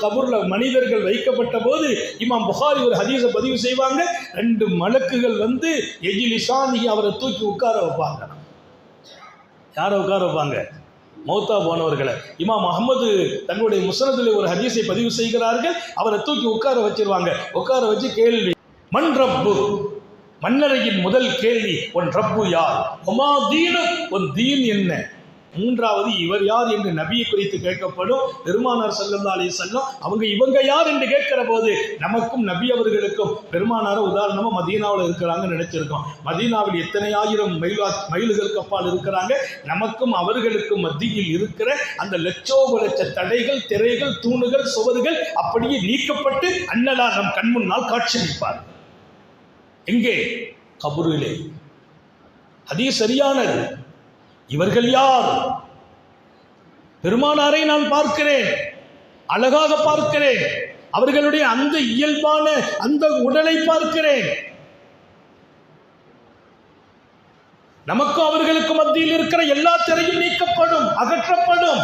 கபூர்ல மனிதர்கள் வைக்கப்பட்ட போது இமாம் புகாரி ஒரு ஹதீஸை பதிவு செய்வாங்க. 2 மலக்குகள் வந்து எஜிலிசானி அவரை தூக்கி உட்கார வைப்பாங்க. யாரை உட்கார வைப்பாங்க? மௌத்தா போனவர்களை. இமாம் அஹ்மது தன்னுடைய முஸ்னதில் ஒரு ஹதீஸை பதிவு செய்கிறார்கள். அவரை தூக்கி உட்கார வச்சிருவாங்க. உட்கார வச்சு கேள்வி, மன் ரப்பு, மன்னரையின் முதல் கேள்வி, உன் ரப்பு யார்? ஹுமா தீனு, உன் தீன் என்ன? 3வது இவர் யார் என்று நபியை குறித்து கேட்கப்படும். பெருமானார் ஸல்லல்லாஹு அலைஹி வஸல்லம் அவங்க இவங்க யார் என்று கேட்கிற போது நமக்கும் நபி அவர்களுக்கும் பெருமானார உதாரணமா மதீனாவில் இருக்கிறாங்கன்னு நினைச்சிருக்கோம். மதீனாவில் எத்தனை ஆயிரம் மைல்களுக்கு அப்பால் இருக்கிறாங்க. நமக்கும் அவர்களுக்கும் மத்தியில் இருக்கிற அந்த லட்சோபலட்ச தடைகள், திரைகள், தூணுகள், சுவர்கள் அப்படியே நீக்கப்பட்டு அன்னலார் நம் கண் முன்னால் காட்சியளிப்பார். எங்கே? கபூரிலே. ஹதீஸ் சரியானது. இவர்கள் யார்? பெருமானாரை நான் பார்க்கிறேன், அழகாக பார்க்கிறேன், அவர்களுடைய அந்த இயல்பான அந்த உடலை பார்க்கிறேன். நமக்கும் அவர்களுக்கு மத்தியில் இருக்கிற எல்லா திரையும் நீக்கப்படும், அகற்றப்படும்.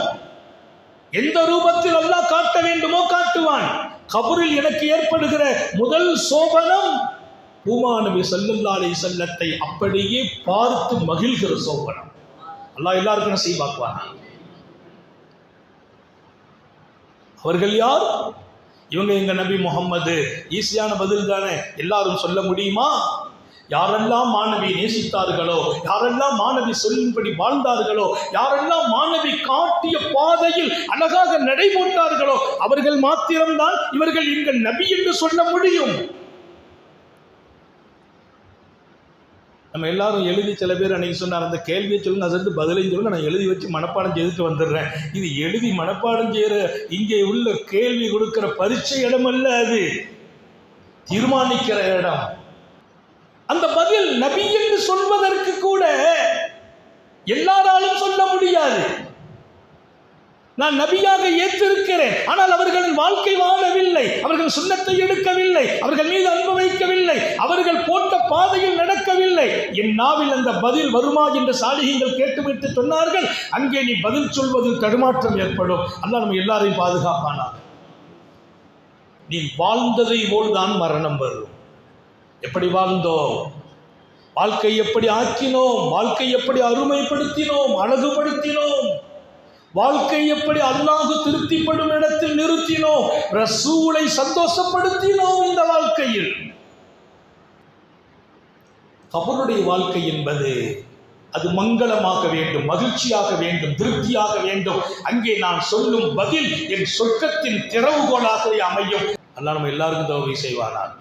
எந்த ரூபத்தில் அல்லாஹ் காட்ட வேண்டுமோ காட்டுவான். கபூரில் எனக்கு ஏற்படுகிற முதல் சோபனம் பூமா நபி ஸல்லல்லாஹு அலைஹி வஸல்லத்தை அப்படியே பார்த்து மகிழ்கிற சோபனம். அல்லாஹ் எல்லாருக்கும் நசீபாக்குவான். அவர்கள் யார்? இவங்க எங்க நபி முஹம்மது. ஈஸியான பதில் தானே, எல்லாரும் சொல்ல முடியுமா? யாரெல்லாம் மாணவி நேசித்தார்களோ, யாரெல்லாம் மாணவி சொல்லின்படி வாழ்ந்தார்களோ, யாரெல்லாம் மாணவி காட்டிய பாதையில் அழகாக நடைபோட்டார்களோ அவர்கள் மாத்திரம்தான் இவர்கள் எங்கள் நபி என்று சொல்ல முடியும். நம்ம எல்லாரும் எழுதி, சில பேர் அன்னைக்கு சொன்னார் அந்த கேள்வியை சொல்லுங்க, அது பதிலையும் சொல்லுங்க, நான் எழுதி வச்சு மனப்பாடம் செய்துட்டு வந்துடுறேன். இது எழுதி மனப்பாடம் செய்கிற இங்கே உள்ள கேள்வி கொடுக்கிற பரீட்சை இடம் அல்ல, அது தீர்மானிக்கிற இடம். அந்த பதில் நபி என்று சொல்வதற்கு கூட எல்லாராலும் சொல்ல முடியாது. நான் நபியாக ஏற்றிருக்கிறேன், ஆனால் அவர்களின் வாழ்க்கை வாழவில்லை, அவர்கள் சுன்னத்தை எடுக்கவில்லை, அவர்கள் மீது அன்பு வைக்கவில்லை, அவர்கள் போட்ட பாதையில் நடக்கவில்லை. என் நாவில் அந்த பதில் வருமா என்று சாலிஹீன்கள் கேட்டுவிட்டு சொன்னார்கள். அங்கே நீ பதில் சொல்வதில் தடுமாற்றம் ஏற்படும். அல்லாஹ் நம்ம எல்லாரையும் பாதுகாப்பானார். நீ வாழ்ந்ததை போல்தான் மரணம் வரும். எப்படி வாழ்ந்தோம், வாழ்க்கை எப்படி ஆக்கினோம், வாழ்க்கை எப்படி அருமைப்படுத்தினோம், அழகுபடுத்தினோம், வாழ்க்கை எப்படி அல்லாஹ் திருப்திப்படும் இடத்தில் நிறுத்தினோம், ரசூலை சந்தோஷப்படுத்தினோம். இந்த வாழ்க்கையில் கபருடைய வாழ்க்கை என்பது அது மங்களமாக வேண்டும், மகிழ்ச்சியாக வேண்டும், திருப்தியாக வேண்டும். அங்கே நான் சொல்லும் பதில் என் சொர்க்கத்தின் திறவுகோலாக அமையும். அல்லாஹ் நம்ம எல்லாருக்கும் தௌபீ செய்வானார்.